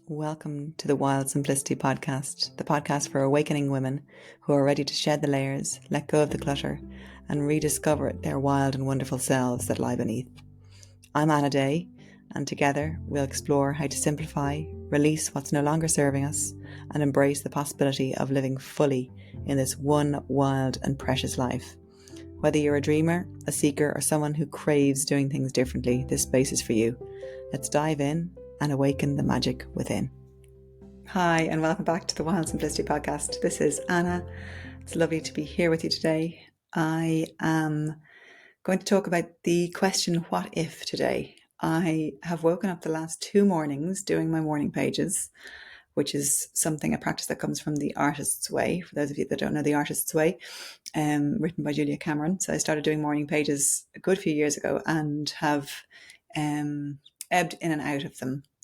Welcome to the Wild Simplicity podcast, the podcast for awakening women who are ready to shed the layers, let go of the clutter, and rediscover their wild and wonderful selves that lie beneath. I'm Anna Day, and together we'll explore how to simplify, release what's no longer serving us, and embrace the possibility of living fully in this one wild and precious life. Whether you're a dreamer, a seeker, or someone who craves doing things differently, this space is for you. Let's dive in and awaken the magic within. Hi, and welcome back to the Wild Simplicity podcast. This is Anna. It's lovely to be here with you today. I am going to talk about the question, what if, today. I have woken up the last 2 mornings doing my morning pages, which is a practice that comes from The Artist's Way. For those of you that don't know The Artist's Way, written by Julia Cameron. So I started doing morning pages a good few years ago and have ebbed in and out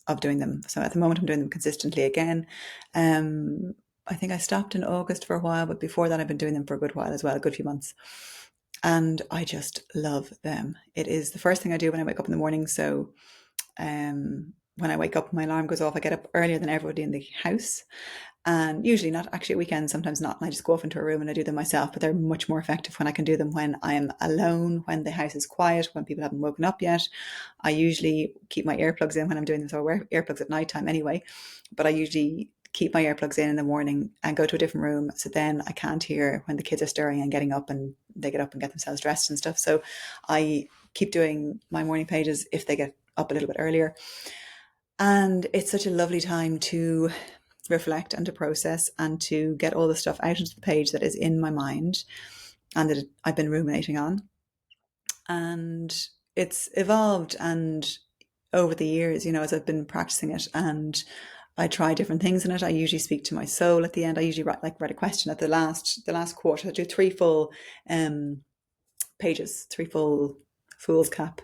of doing them. So at the moment I'm doing them consistently again. I think I stopped in August for a while, but before that I've been doing them for a good while as well, a good few months. And I just love them. It is the first thing I do when I wake up in the morning. So when I wake up, my alarm goes off. I get up earlier than everybody in the house. And usually not, actually at weekends, sometimes not. And I just go off into a room and I do them myself, but they're much more effective when I can do them when I am alone, when the house is quiet, when people haven't woken up yet. I usually keep my earplugs in when I'm doing them. So I wear earplugs at night time anyway, but I usually keep my earplugs in the morning and go to a different room. So then I can't hear when the kids are stirring and getting up and they get up and get themselves dressed and stuff. So I keep doing my morning pages if they get up a little bit earlier. And it's such a lovely time to reflect and to process and to get all the stuff out into the page that is in my mind and that I've been ruminating on. And it's evolved and over the years, as I've been practicing it and I try different things in it. I usually speak to my soul at the end. I usually write a question at the last quarter. I do 3 full pages, 3 full fool's cap.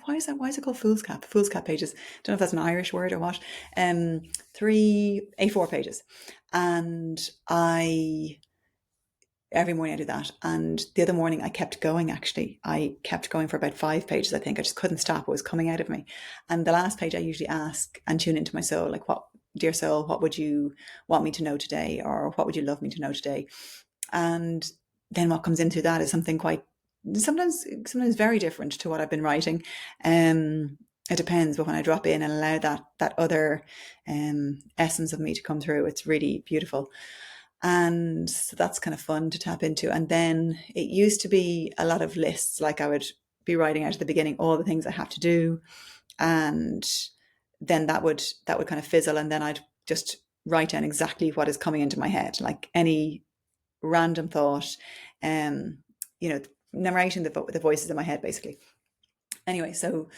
Why is it called fool's cap? Fool's cap pages. Don't know if that's an Irish word or what. 3 A4 pages, and every morning I do that. And the other morning I kept going. Actually, I kept going for about 5 pages. I think I just couldn't stop. It was coming out of me. And the last page I usually ask and tune into my soul, like, what, dear soul, what would you want me to know today, or what would you love me to know today? And then what comes into that is something quite sometimes very different to what I've been writing. It depends, but when I drop in and allow that other essence of me to come through, it's really beautiful. And so that's kind of fun to tap into. And then it used to be a lot of lists, like I would be writing out at the beginning all the things I have to do, and then that would kind of fizzle, and then I'd just write down exactly what is coming into my head, like any random thought, narrating the voices in my head, basically. Anyway, so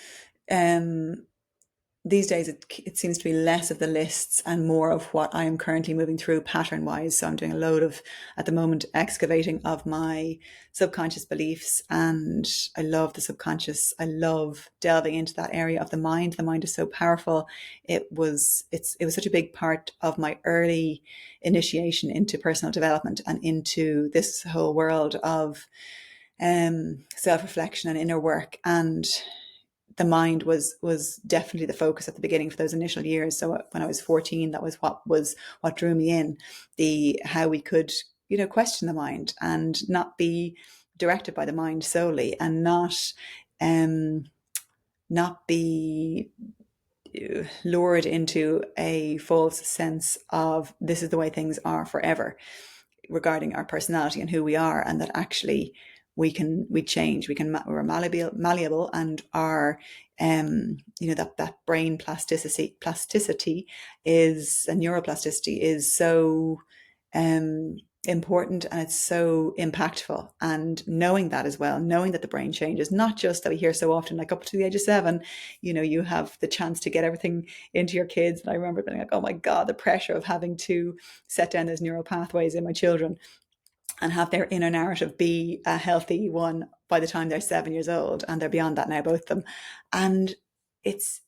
these days it seems to be less of the lists and more of what I am currently moving through pattern wise. So I'm doing a load of, at the moment, excavating of my subconscious beliefs, and I love the subconscious. I love delving into that area of the mind. The mind is so powerful. It was such a big part of my early initiation into personal development and into this whole world of self-reflection and inner work. And the mind was definitely the focus at the beginning for those initial years. So when I was 14, that was what drew me in, how we could, question the mind and not be directed by the mind solely, and not be lured into a false sense of this is the way things are forever regarding our personality and who we are, and that actually we change, we're malleable, and our that brain plasticity is, and neuroplasticity is so important, and it's so impactful. And knowing that as well, knowing that the brain changes, not just that we hear so often, like up to the age of 7, you have the chance to get everything into your kids. And I remember being like, oh my God, the pressure of having to set down those neural pathways in my children and have their inner narrative be a healthy one by the time they're 7 years old. And they're beyond that now, both of them. And there's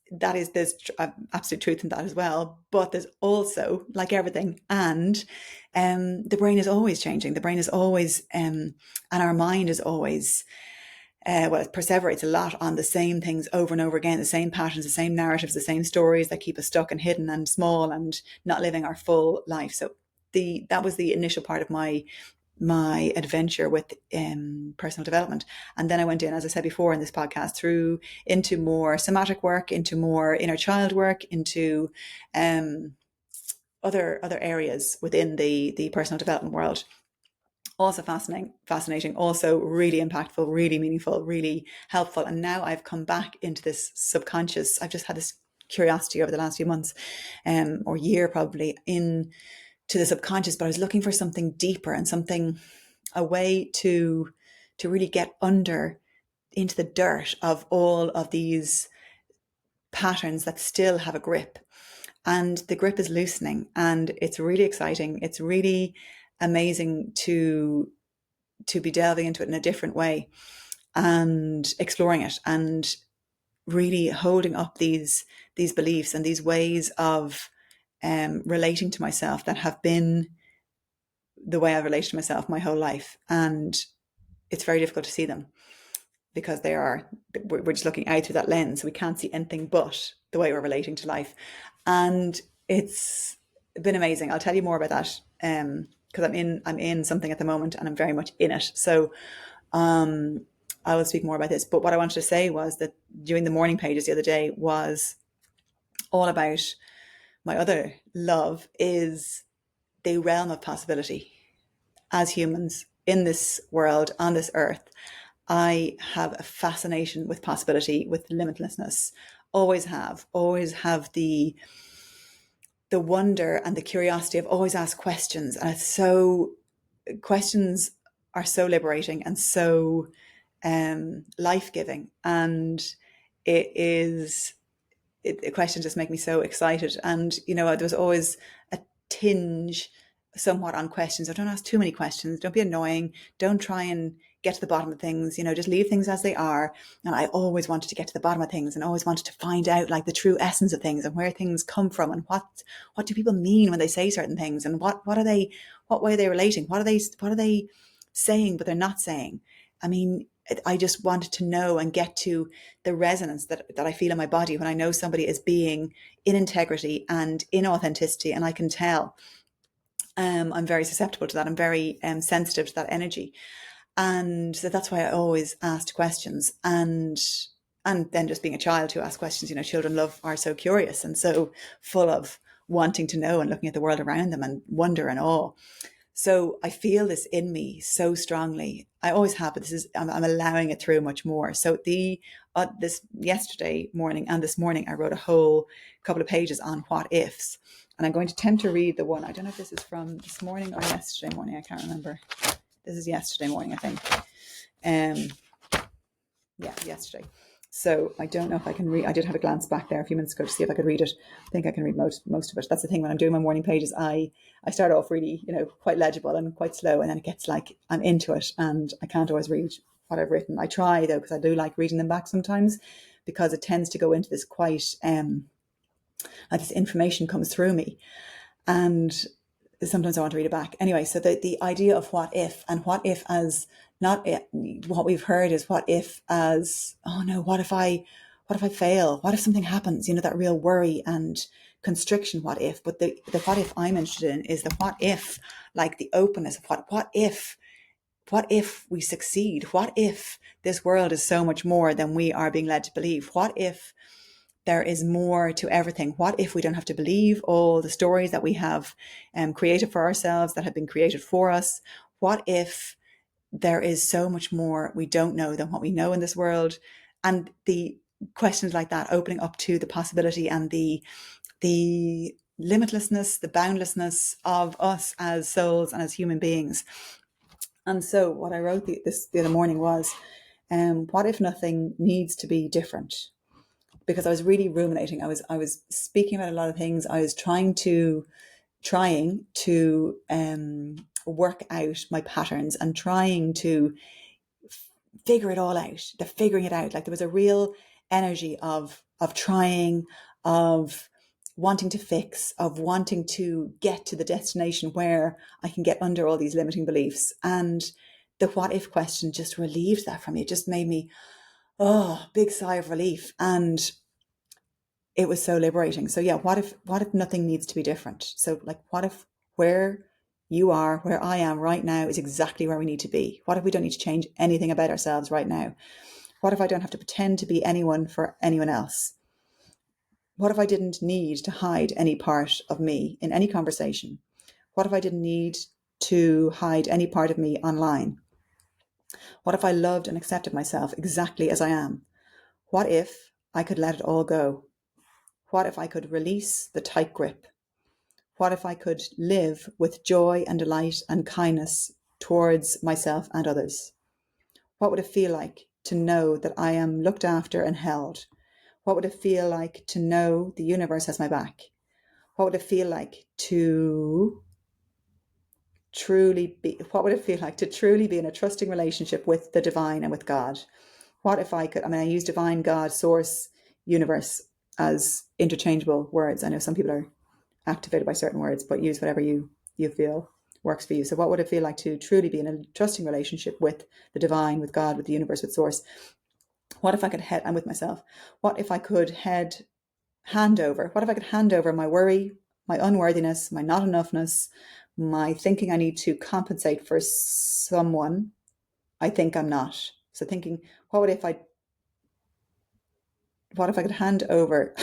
absolute truth in that as well. But there's also, like everything, and the brain is always changing. The brain is always, and our mind is always well, it perseverates a lot on the same things over and over again, the same patterns, the same narratives, the same stories that keep us stuck and hidden and small and not living our full life. So that was the initial part of my adventure with personal development. And then I went in, as I said before in this podcast, through into more somatic work, into more inner child work, into other areas within the personal development world. Also fascinating, also really impactful, really meaningful, really helpful. And now I've come back into this subconscious. I've just had this curiosity over the last few months, or year probably, into the subconscious. But I was looking for something deeper and something, a way to really get under into the dirt of all of these patterns that still have a grip. And the grip is loosening, and it's really exciting. It's really amazing to be delving into it in a different way and exploring it and really holding up these beliefs and these ways of relating to myself that have been the way I've related to myself my whole life. And it's very difficult to see them because we're just looking out through that lens. So we can't see anything but the way we're relating to life. And it's been amazing. I'll tell you more about that because I'm in something at the moment and I'm very much in it. So I will speak more about this. But what I wanted to say was that doing the morning pages the other day was all about my other love is the realm of possibility. As humans in this world, on this earth, I have a fascination with possibility, with limitlessness. Always have the wonder and the curiosity. I've always asked questions, and questions are so liberating and so life-giving. And questions just make me so excited. And, there was always a tinge somewhat on questions. I don't ask too many questions. Don't be annoying. Don't try and get to the bottom of things, just leave things as they are. And I always wanted to get to the bottom of things and always wanted to find out like the true essence of things and where things come from and what do people mean when they say certain things and what way are they relating? What are they saying but they're not saying? I mean, I just wanted to know and get to the resonance that I feel in my body when I know somebody is being in integrity and in authenticity, and I can tell. I'm very susceptible to that. I'm very sensitive to that energy. And so that's why I always asked questions. And then just being a child who asks questions, children are so curious and so full of wanting to know and looking at the world around them and wonder and awe. So I feel this in me so strongly. I always have, but I'm allowing it through much more. So this yesterday morning and this morning, I wrote a whole couple of pages on what ifs. And I'm going to attempt to read the one. I don't know if this is from this morning or yesterday morning. I can't remember. This is yesterday morning, I think. Yesterday. So I don't know if I can read. I did have a glance back there a few minutes ago to see if I could read it. I think I can read most of it. That's the thing when I'm doing my morning pages. I start off really, quite legible and quite slow, and then it gets like I'm into it, and I can't always read what I've written. I try though, because I do like reading them back sometimes, because it tends to go into this quite like this information comes through me, and sometimes I want to read it back. Anyway, so the idea of what if, and what if as not it, what we've heard is what if as, oh no, what if I fail? What if something happens? That real worry and constriction, what if. But the what if I'm interested in is the what if, like the openness of what if we succeed? What if this world is so much more than we are being led to believe? What if there is more to everything? What if we don't have to believe all the stories that we have created for ourselves, that have been created for us? What if there is so much more we don't know than what we know in this world? And the questions like that, opening up to the possibility and the limitlessness, the boundlessness of us as souls and as human beings. And so what I wrote the other morning was, what if nothing needs to be different? Because I was really ruminating. I was speaking about a lot of things. I was trying to work out my patterns and trying to figure it all out, figuring it out. Like there was a real energy of trying, of wanting to fix, of wanting to get to the destination where I can get under all these limiting beliefs. And the what if question just relieved that from me. It just made me, big sigh of relief. And it was so liberating. So yeah, what if nothing needs to be different? So like, what if where you are, where I am right now is exactly where we need to be? What if we don't need to change anything about ourselves right now? What if I don't have to pretend to be anyone for anyone else? What if I didn't need to hide any part of me in any conversation? What if I didn't need to hide any part of me online? What if I loved and accepted myself exactly as I am? What if I could let it all go? What if I could release the tight grip? What if I could live with joy and delight and kindness towards myself and others? What would it feel like to know that I am looked after and held? What would it feel like to know the universe has my back? What would it feel like to truly be in a trusting relationship with the divine and with God? What if I could, I use divine, God, source, universe as interchangeable words. I know some people are activated by certain words, but use whatever you feel works for you. So what would it feel like to truly be in a trusting relationship with the divine, with God, with the universe, with source? What if I could and with myself? What if I could hand over my worry, my unworthiness, my not enoughness, my thinking I need to compensate for someone I think I'm not? So thinking, what if I could hand over?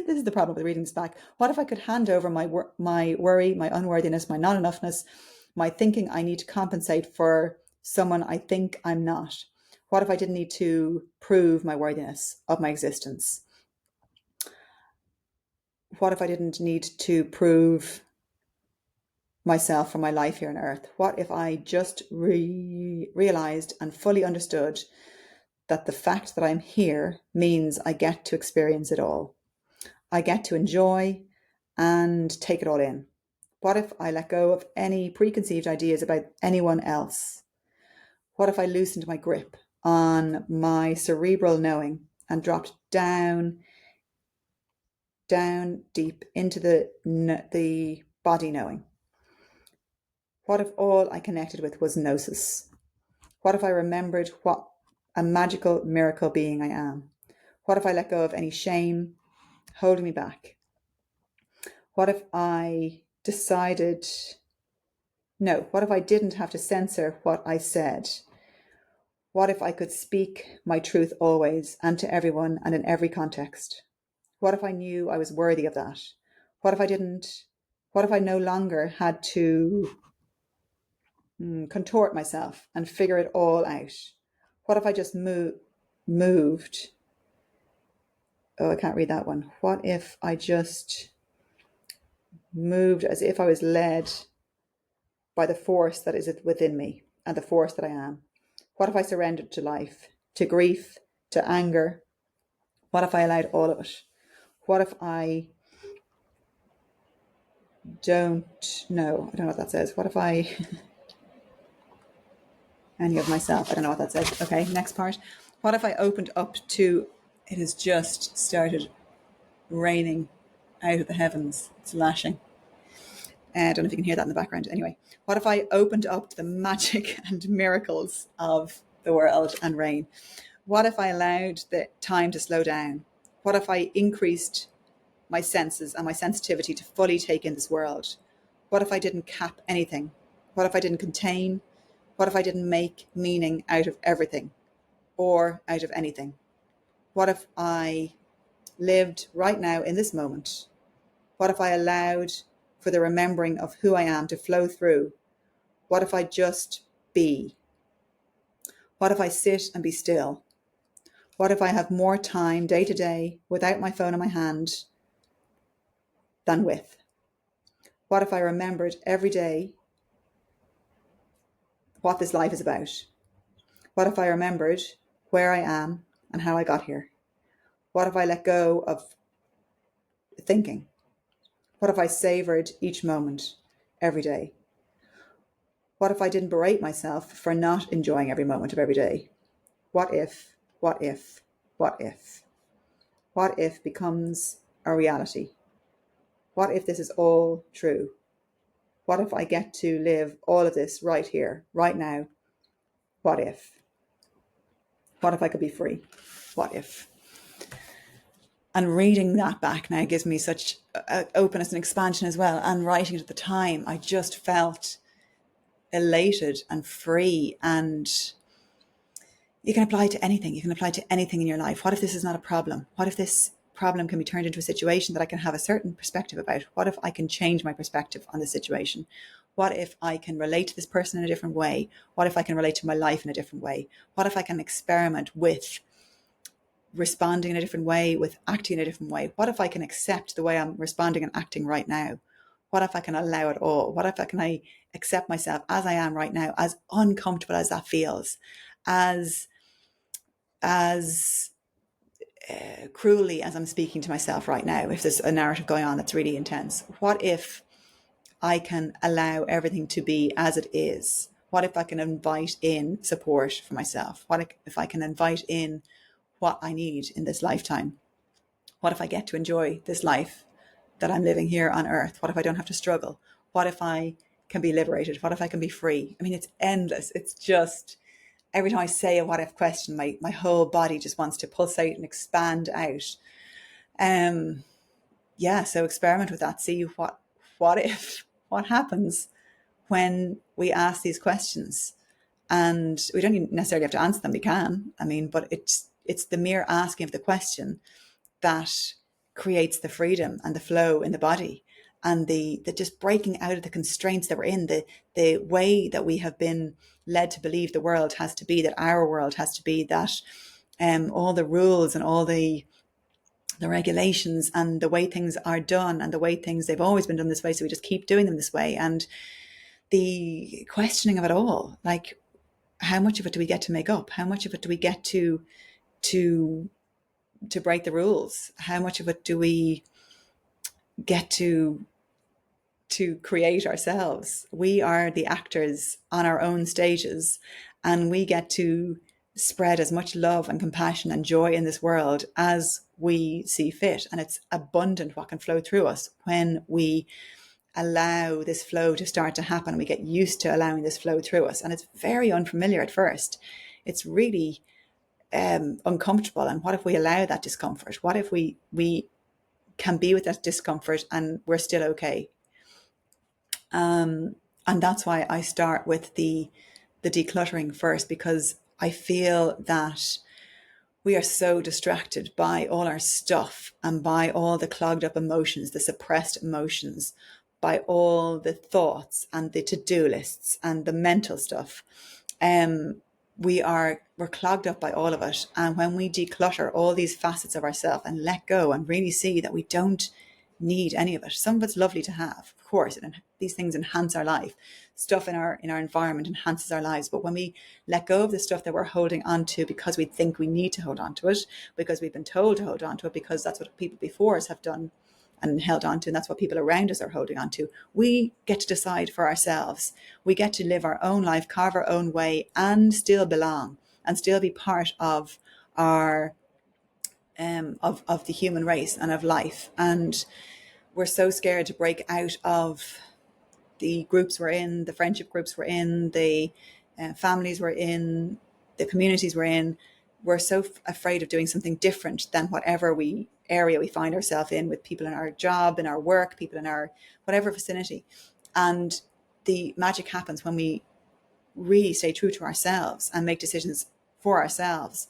This is the problem with reading this back. What if I could hand over my worry, my unworthiness, my not enoughness, my thinking I need to compensate for someone I think I'm not? What if I didn't need to prove my worthiness of my existence? What if I didn't need to prove myself for my life here on earth? What if I just realized and fully understood that the fact that I'm here means I get to experience it all? I get to enjoy and take it all in. What if I let go of any preconceived ideas about anyone else? What if I loosened my grip on my cerebral knowing and dropped down deep into the body knowing? What if all I connected with was gnosis? What if I remembered what a magical miracle being I am? What if I let go of any shame holding me back? What if I what if I didn't have to censor what I said? What if I could speak my truth always and to everyone and in every context? What if I knew I was worthy of that? What if I didn't? What if I no longer had to contort myself and figure it all out? What if I just moved? Oh, I can't read that one. What if I just moved as if I was led by the force that is within me and the force that I am? What if I surrendered to life, to grief, to anger? What if I allowed all of it? What if I don't know? I don't know what that says. What if I any of myself? I don't know what that says. Okay, next part. What if I opened up to, it has just started raining out of the heavens. It's lashing. I don't know if you can hear that in the background. Anyway, what if I opened up to the magic and miracles of the world and rain? What if I allowed the time to slow down? What if I increased my senses and my sensitivity to fully take in this world? What if I didn't cap anything? What if I didn't contain? What if I didn't make meaning out of everything or out of anything? What if I lived right now in this moment? What if I allowed for the remembering of who I am to flow through? What if I just be? What if I sit and be still? What if I have more time day to day without my phone in my hand than with? What if I remembered every day what this life is about? What if I remembered where I am and how I got here? What if I let go of thinking? What if I savored each moment every day? What if I didn't berate myself for not enjoying every moment of every day? What if, what if, what if? What if becomes a reality? What if this is all true? What if I get to live all of this right here, right now, What if? What if I could be free? What if? And reading that back now gives me such openness and expansion as well. And writing it at the time, I just felt elated and free. And you can apply it to anything. You can apply it to anything in your life. What if this is not a problem? What if this problem can be turned into a situation that I can have a certain perspective about? What if I can change my perspective on the situation? What if I can relate to this person in a different way? What if I can relate to my life in a different way? What if I can experiment with responding in a different way, with acting in a different way? What if I can accept the way I'm responding and acting right now? What if I can allow it all? What if I accept myself as I am right now, as uncomfortable as that feels, as cruelly as I'm speaking to myself right now, if there's a narrative going on that's really intense? What if I can allow everything to be as it is? What if I can invite in support for myself? What if I can invite in what I need in this lifetime? What if I get to enjoy this life that I'm living here on earth? What if I don't have to struggle? What if I can be liberated? What if I can be free? I mean, it's endless. It's just, every time I say a what if question, my whole body just wants to pulsate and expand out. So experiment with that. See what if, what happens when we ask these questions. And we don't necessarily have to answer them. We can, but it's the mere asking of the question that creates the freedom and the flow in the body, and the just breaking out of the constraints that we're in, the way that we have been led to believe the world has to be, that our world has to be, that all the rules and all the regulations and the way things are done and the way they've always been done this way, so we just keep doing them this way. And the questioning of it all, like, how much of it do we get to make up? How much of it do we get to break the rules? How much of it do we get to create ourselves? We are the actors on our own stages, and we get to spread as much love and compassion and joy in this world as we see fit. And it's abundant what can flow through us when we allow this flow to start to happen. We get used to allowing this flow through us. And it's very unfamiliar at first. It's really uncomfortable. And what if we allow that discomfort? What if we can be with that discomfort and we're still okay? And that's why I start with the decluttering first, because I feel that we are so distracted by all our stuff and by all the clogged up emotions, the suppressed emotions, by all the thoughts and the to-do lists and the mental stuff. We're clogged up by all of it. And when we declutter all these facets of ourselves and let go and really see that we don't need any of it. Some of it's lovely to have, of course, and these things enhance our life. Stuff in our environment enhances our lives. But when we let go of the stuff that we're holding on to because we think we need to hold on to it, because we've been told to hold on to it, because that's what people before us have done and held on to, and that's what people around us are holding on to, we get to decide for ourselves. We get to live our own life, carve our own way, and still belong and still be part of our of the human race and of life. And we're so scared to break out of the groups we're in, the friendship groups we're in, the families we're in, the communities we're in. We're so afraid of doing something different than whatever area we find ourselves in, with people in our job, in our work, people in our whatever vicinity. And the magic happens when we really stay true to ourselves and make decisions for ourselves.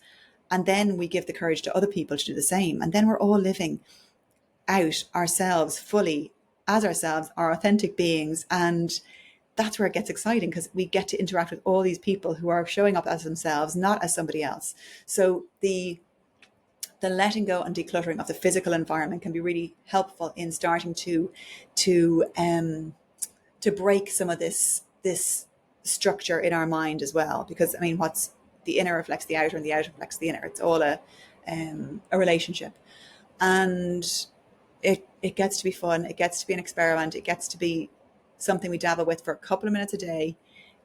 And then we give the courage to other people to do the same. And then we're all living out ourselves fully as ourselves, our authentic beings. And that's where it gets exciting, because we get to interact with all these people who are showing up as themselves, not as somebody else. So the letting go and decluttering of the physical environment can be really helpful in starting to break some of this structure in our mind as well. Because what's the inner reflects the outer, and the outer reflects the inner. It's all a relationship, and it gets to be fun. It gets to be an experiment. It gets to be something we dabble with for a couple of minutes a day.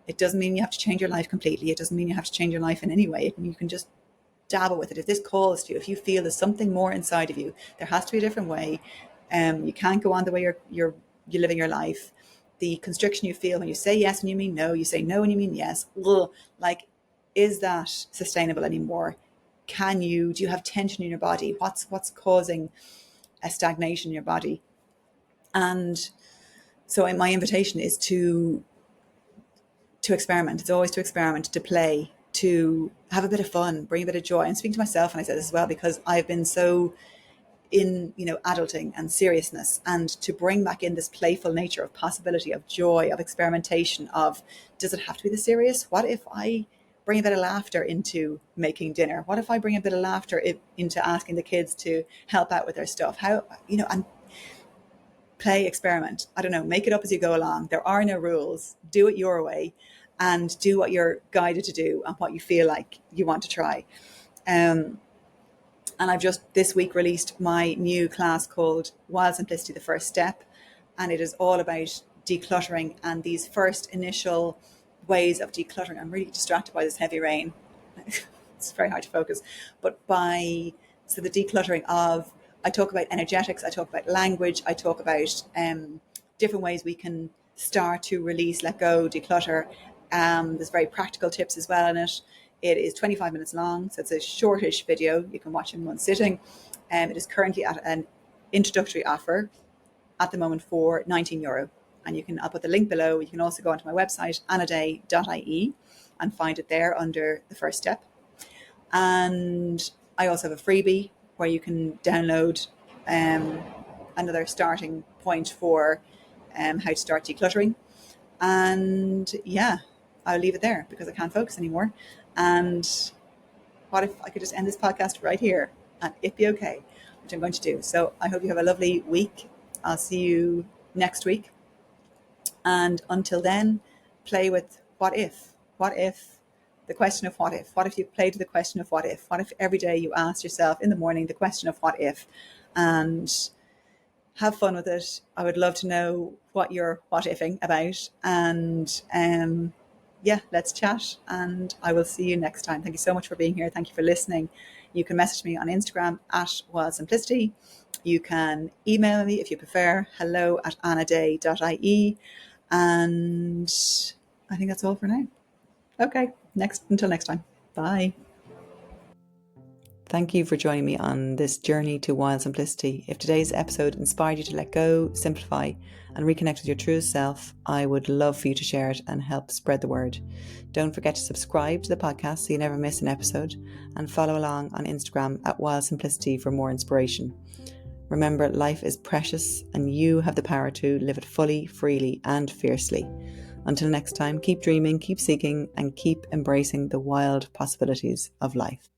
It doesn't mean you have to change your life completely. It doesn't mean you have to change your life in any way. You can just dabble with it. If this calls to you, if you feel there's something more inside of you, there has to be a different way. You can't go on the way you're living your life. The constriction you feel when you say yes and you mean no, you say no and you mean yes. Like, is that sustainable anymore? Do you have tension in your body? What's causing a stagnation in your body? And so my invitation is to experiment. It's always to experiment, to play, to have a bit of fun, bring a bit of joy. And speaking to myself, and I said this as well, because I've been so in, adulting and seriousness, and to bring back in this playful nature of possibility, of joy, of experimentation, of, does it have to be this serious? What if I bring a bit of laughter into making dinner? What if I bring a bit of laughter into asking the kids to help out with their stuff? And play, experiment. I don't know, make it up as you go along. There are no rules. Do it your way and do what you're guided to do and what you feel like you want to try. And I've just this week released my new class called Wild Simplicity, the First Step. And it is all about decluttering and these first initial ways of decluttering. I'm really distracted by this heavy rain. It's very hard to focus. But so the decluttering of, I talk about energetics, I talk about language, I talk about different ways we can start to release, let go, declutter. There's very practical tips as well in it. It is 25 minutes long, so it's a shortish video. You can watch in one sitting. It is currently at an introductory offer at the moment for €19. And I'll put the link below. You can also go onto my website, anaday.ie, and find it there under the first step. And I also have a freebie where you can download another starting point for how to start decluttering. And yeah, I'll leave it there because I can't focus anymore. And what if I could just end this podcast right here and it'd be okay, which I'm going to do. So I hope you have a lovely week. I'll see you next week. And until then, play with what if. What if? The question of what if. What if you played the question of what if? What if every day you asked yourself in the morning the question of what if? And have fun with it. I would love to know what you're what ifing about. And yeah, let's chat. And I will see you next time. Thank you so much for being here. Thank you for listening. You can message me on Instagram at Wild Simplicity. You can email me if you prefer, hello@anaday.ie. And I think that's all for now. Okay, until next time. Bye. Thank you for joining me on this journey to wild simplicity. If today's episode inspired you to let go, simplify, and reconnect with your truest self, I would love for you to share it and help spread the word. Don't forget to subscribe to the podcast so you never miss an episode, and follow along on Instagram at Wild Simplicity for more inspiration. Remember, life is precious and you have the power to live it fully, freely, and fiercely. Until next time, keep dreaming, keep seeking, and keep embracing the wild possibilities of life.